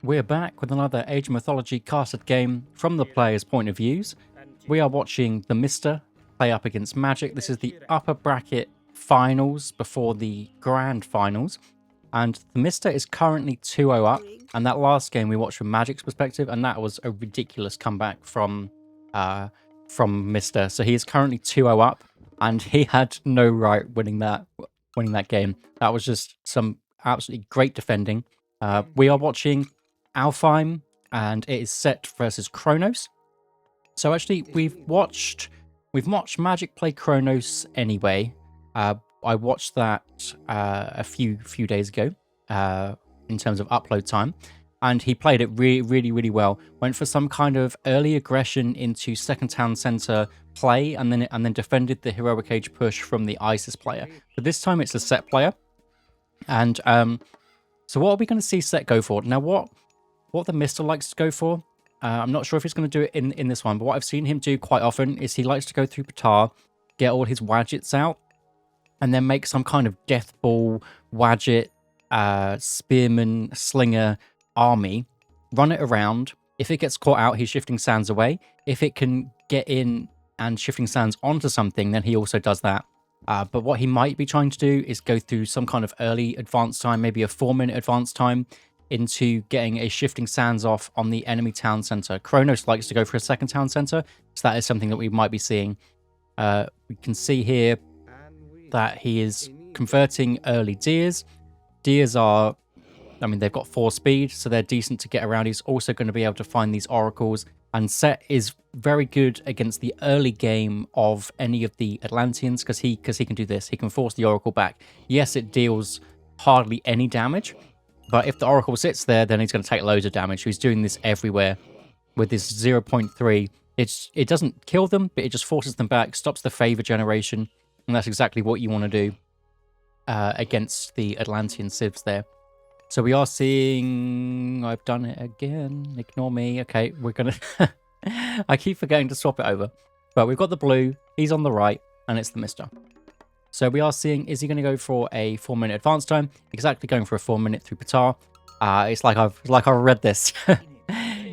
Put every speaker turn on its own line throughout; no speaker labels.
We're back with another Age of Mythology casted game from the player's point of views. We are watching the Mister play up against Magic. This is the upper bracket finals before the grand finals. And the Mister is currently 2-0 up. And that last game we watched from Magic's perspective, and that was a ridiculous comeback from Mister. So he is currently 2-0 up, and he had no right winning that game. That was just some absolutely great defending. We are watching AoM, and it is Set versus Kronos. So actually, we've watched Magic play Kronos anyway. I watched that a few days ago in terms of upload time, and he played it really well. Went for some kind of early aggression into second town center play, and then defended the heroic age push from the Isis player. But this time it's a Set player, and so what are we going to see Set go for now? What the Mister likes to go for, I'm not sure if he's going to do it in this one, but what I've seen him do quite often is he likes to go through Patar, get all his Wadjets out, and then make some kind of death ball, Wadjet, spearman, slinger army, run it around. If it gets caught out, he's shifting sands away. If it can get in and shifting sands onto something, then he also does that. But what he might be trying to do is go through some kind of early advance time, maybe a 4-minute advance time, into getting a shifting sands off on the enemy town center. Kronos likes to go for a second town center, so that is something that we might be seeing. We can see here that he is converting early Deers. Deers are, I mean, they've got 4 speed, so they're decent to get around. He's also going to be able to find these oracles, and Set is very good against the early game of any of the Atlanteans because he can do this. He can force the oracle back. Yes, it deals hardly any damage, but if the oracle sits there, then he's going to take loads of damage. He's doing this everywhere with this 0.3. It doesn't kill them, but it just forces them back, stops the favor generation, and that's exactly what you want to do against the Atlantean civs there. So we are seeing... I've done it again. Ignore me. Okay, we're going to... I keep forgetting to swap it over. But we've got the blue, he's on the right, and it's the Mister. So we are seeing, is he going to go for a 4-minute advance time? Exactly going for a 4-minute through Patar. It's like I've read this.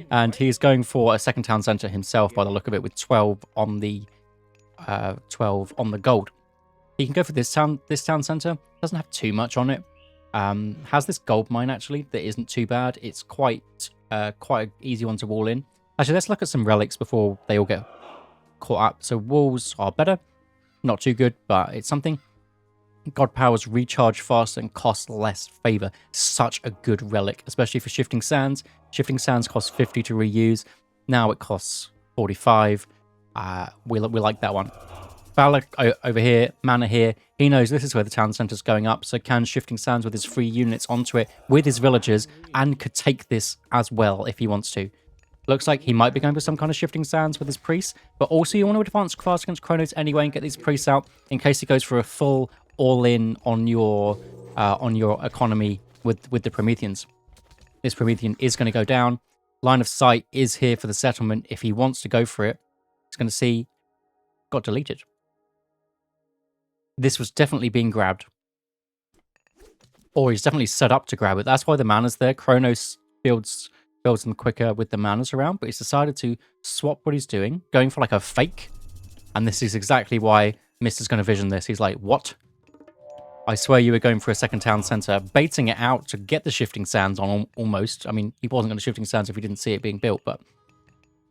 And he's going for a second town center himself by the look of it, with 12 on the gold. He can go for this town center. Doesn't have too much on it. Has this gold mine actually that isn't too bad. It's quite an easy one to wall in. Actually, let's look at some relics before they all get caught up. So walls are better. Not too good, but it's something. God powers recharge faster and cost less favor. Such a good relic, especially for shifting sands. Shifting sands costs 50 to reuse. Now it costs 45. We like that one. Valor over here, mana here. He knows this is where the town center's going up, so can shifting sands with his 3 units onto it with his villagers, and could take this as well if he wants to. Looks like he might be going for some kind of shifting sands with his priests, but also you want to advance fast against Kronos anyway and get these priests out in case he goes for a full all-in on your economy with the Prometheans. This Promethean is going to go down. Line of sight is here for the settlement. If he wants to go for it, he's going to see got deleted. This was definitely being grabbed. Or he's definitely set up to grab it. That's why the mana's there. Kronos builds them quicker with the manas around, but he's decided to swap what he's doing, going for like a fake. And this is exactly why Mister's going to vision this. He's like, what? I swear you were going for a second town center, baiting it out to get the shifting sands on almost. I mean, he wasn't going to shifting sands if he didn't see it being built, but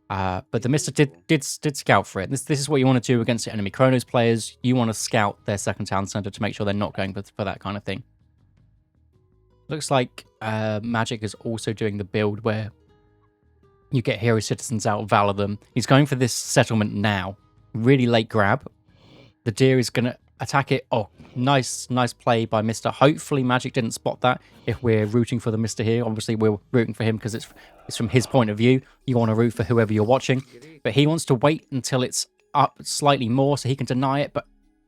the Mister did scout for it. This is what you want to do against the enemy Kronos players. You want to scout their second town center to make sure they're not going for that kind of thing. Looks like Magic is also doing the build where you get hero citizens out, valor them. He's going for this settlement now. Really late grab. The deer is going to attack it. Oh, nice play by Mister. Hopefully Magic didn't spot that. If we're rooting for the Mister here, obviously we're rooting for him because it's from his point of view. You want to root for whoever you're watching. But he wants to wait until it's up slightly more so he can deny it. But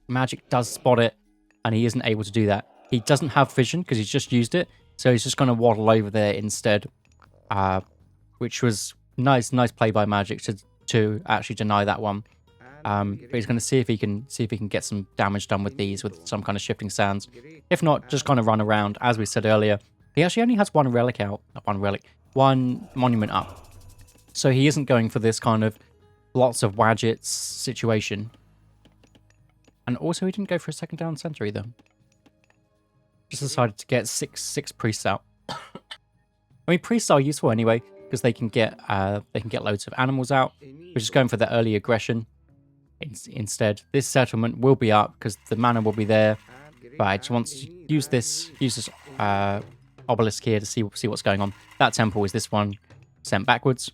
Magic does spot it, and he isn't able to do that. He doesn't have vision because he's just used it, so he's just going to waddle over there instead, which was nice play by Magic to actually deny that one. But he's going to see if he can get some damage done with these with some kind of shifting sands. If not, just kind of run around. As we said earlier, he actually only has one relic out. Not one relic. one monument up. So he isn't going for this kind of lots of Wadjets situation. And also he didn't go for a second town center either. Just decided to get six priests out. I mean, priests are useful anyway because they can get loads of animals out. We're just going for the early aggression instead. This settlement will be up because the mana will be there. But I just want to use this obelisk here to see what's going on. That temple is this one sent backwards.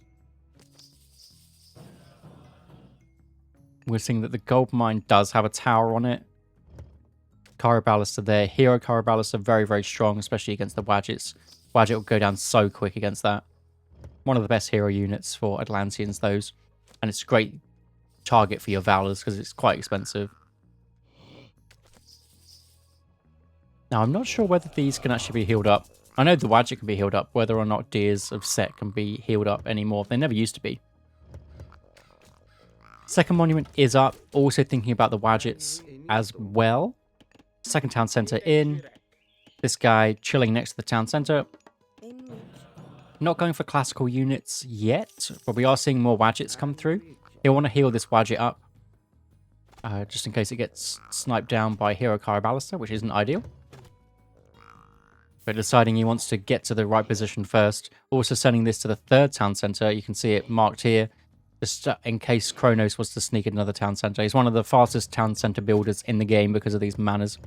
We're seeing that the gold mine does have a tower on it. Caraballas are there. Hero Caraballas are very, very strong, especially against the Wadjets. Wadjet will go down so quick against that. One of the best hero units for Atlanteans, those. And it's a great target for your Valors because it's quite expensive. Now, I'm not sure whether these can actually be healed up. I know the Wadjet can be healed up. Whether or not Deers of Set can be healed up anymore. They never used to be. Second monument is up. Also thinking about the Wadjets as well. Second town center in. This guy chilling next to the town center. Not going for classical units yet, but we are seeing more Wadjets come through. He'll want to heal this Wadjet up. Just in case it gets sniped down by Hero Caraballister, which isn't ideal. But deciding he wants to get to the right position first. Also sending this to the third town center. You can see it marked here. Just in case Kronos was to sneak another town center. He's one of the fastest town center builders in the game because of these manners.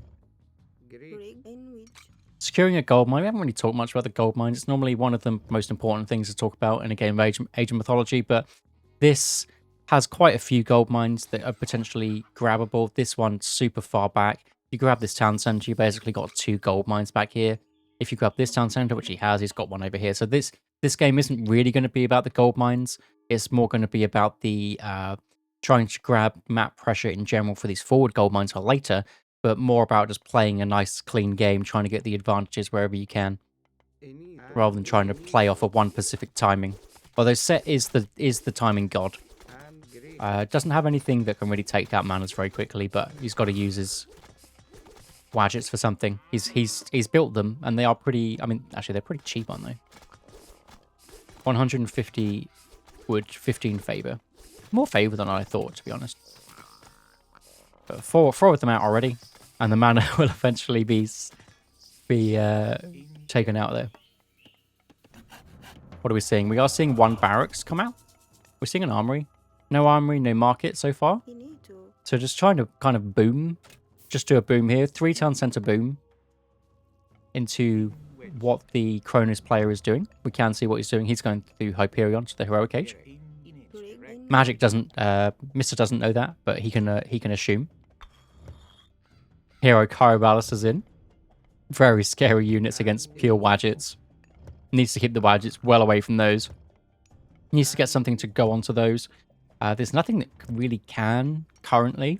Securing a gold mine. We haven't really talked much about the gold mines. It's normally one of the most important things to talk about in a game of Age of Mythology, but this has quite a few gold mines that are potentially grabbable. This one's super far back. If you grab this town center, you basically got 2 gold mines back here. If you grab this town center, which he has, he's got one over here. So this game isn't really going to be about the gold mines. It's more going to be about the trying to grab map pressure in general for these forward gold mines for later, but more about just playing a nice, clean game, trying to get the advantages wherever you can, rather than trying to play off of one specific timing. Although Set is the timing god. Doesn't have anything that can really take out manas very quickly, but he's got to use his Wadjets for something. He's built them, and they are pretty. I mean, actually, they're pretty cheap, aren't they? 150 wood, 15 favor. More favor than I thought, to be honest. But four of them out already, and the mana will eventually be taken out there. What are we seeing? We are seeing 1 barracks come out. We're seeing an armory. No armory, no market so far. So just trying to kind of boom. Just do a boom here. 3 town center boom into what the Kronos player is doing. We can see what he's doing. He's going through Hyperion to the Heroic Age. Magic doesn't, Mr. doesn't know that, but he can assume. Hero Caraballas is in. Very scary units against pure Wadjets. Needs to keep the Wadjets well away from those. Needs to get something to go onto those. There's nothing that really can currently.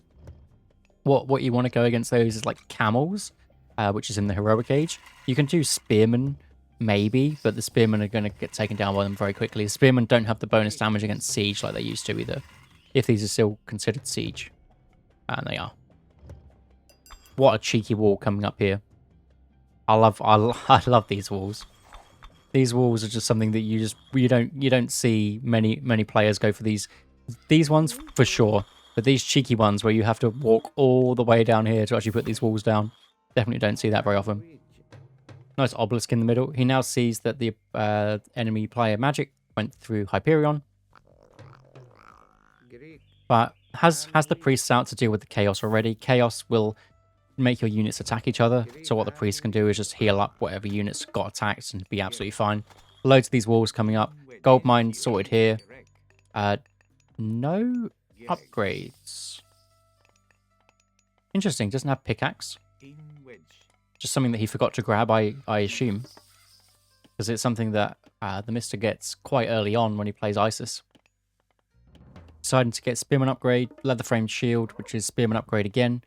What you want to go against those is like camels, which is in the Heroic Age. You can do spearmen, maybe, but the spearmen are going to get taken down by them very quickly. The spearmen don't have the bonus damage against siege like they used to either, if these are still considered siege. And they are. What a cheeky wall coming up here. I love these walls. These walls are just something that you don't see many players go for these ones for sure. But these cheeky ones where you have to walk all the way down here to actually put these walls down, definitely don't see that very often. Nice obelisk in the middle. He now sees that the enemy player Magic went through Hyperion. But has the priests out to deal with the chaos already. Chaos will make your units attack each other. So what the priests can do is just heal up whatever units got attacked and be absolutely fine. Loads of these walls coming up. Gold mine sorted here. No upgrades. Interesting. Doesn't have pickaxe. Just something that he forgot to grab, I assume. Because it's something that the Mister gets quite early on when he plays Isis. Deciding to get Spearman upgrade, Leather Framed Shield, which is Spearman upgrade again,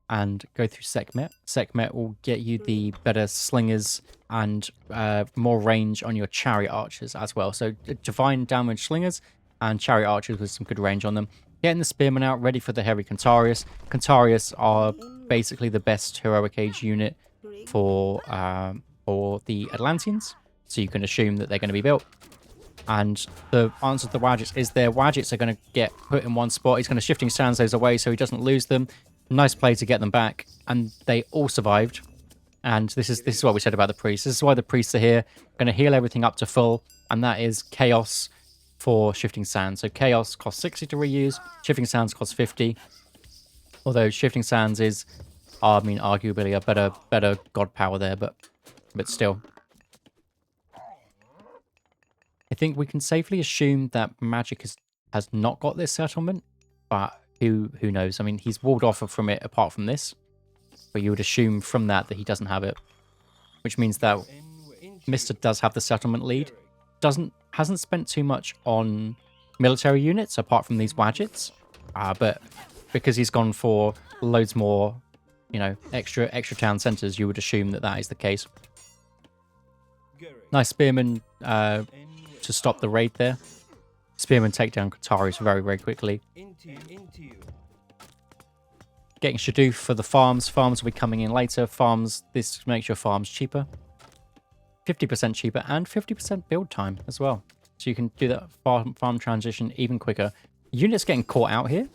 and go through Sekhmet. Sekhmet will get you the better slingers and more range on your chariot archers as well. So divine damage slingers and chariot archers with some good range on them. Getting the Spearman out, ready for the Heavy Cantarius. Cantarius are basically the best Heroic Age unit for the Atlanteans. So you can assume that they're going to be built. And the answer to the Wadjets is their Wadjets are going to get put in one spot. He's going to Shifting Sands those away so he doesn't lose them. Nice play to get them back. And they all survived. And this is what we said about the priests. This is why the priests are here. Going to heal everything up to full. And that is Chaos for Shifting Sands. So Chaos costs 60 to reuse. Shifting Sands costs 50. Although Shifting Sands is, I mean, arguably a better god power there, but still. I think we can safely assume that Magic has not got this settlement, but who knows? I mean, he's walled off from it apart from this, but you would assume from that he doesn't have it, which means that Mr. does have the settlement lead. Hasn't spent too much on military units apart from these Wadjets, but because he's gone for loads more, you know, extra town centers, you would assume that is the case. Nice Spearman to stop the raid there. Spearman take down Qataris very, very quickly. Getting Shadoof for the farms. Farms will be coming in later. Farms, this makes your farms cheaper. 50% cheaper and 50% build time as well. So you can do that farm transition even quicker. Units getting caught out here.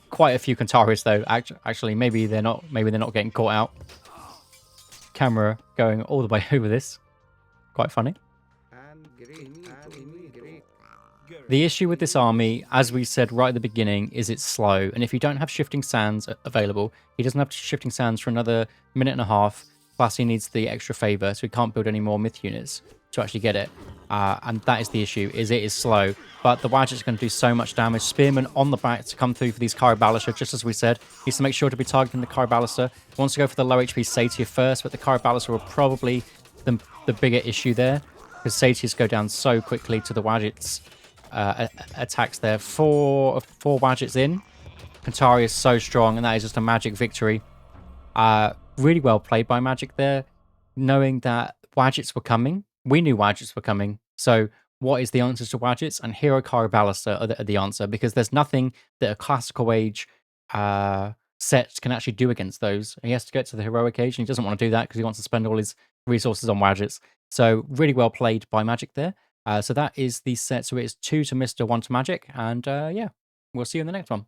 Quite a few Qataris though. Actually, maybe they're not getting caught out. Camera going all the way over this. Quite funny. The issue with this army, as we said right at the beginning, is it's slow. And if you don't have Shifting Sands available, he doesn't have Shifting Sands for another minute and a half. Plus, he needs the extra favor, so he can't build any more myth units to actually get it. And that is the issue, is it is slow. But the Wadjet's going to do so much damage. Spearman on the back to come through for these Karabalisa, just as we said. He needs to make sure to be targeting the Karabalisa. He wants to go for the low HP Satyr first, but the Karabalisa will probably the bigger issue there, because Satyrs go down so quickly to the Wadjet's attacks there. Four Wadjets in. Qatari is so strong, and that is just a Magic victory. Really well played by Magic there, knowing that Wadjets were coming. We knew Wadjets were coming. So what is the answer to Wadjets? And Hero Karabalisa are the answer, because there's nothing that a Classical Age set can actually do against those. He has to get to the Heroic Age, and he doesn't want to do that because he wants to spend all his resources on Wadjets. So really well played by Magic there. So that is the set. So it is 2 to Mr. 1 to Magic. And yeah, we'll see you in the next one.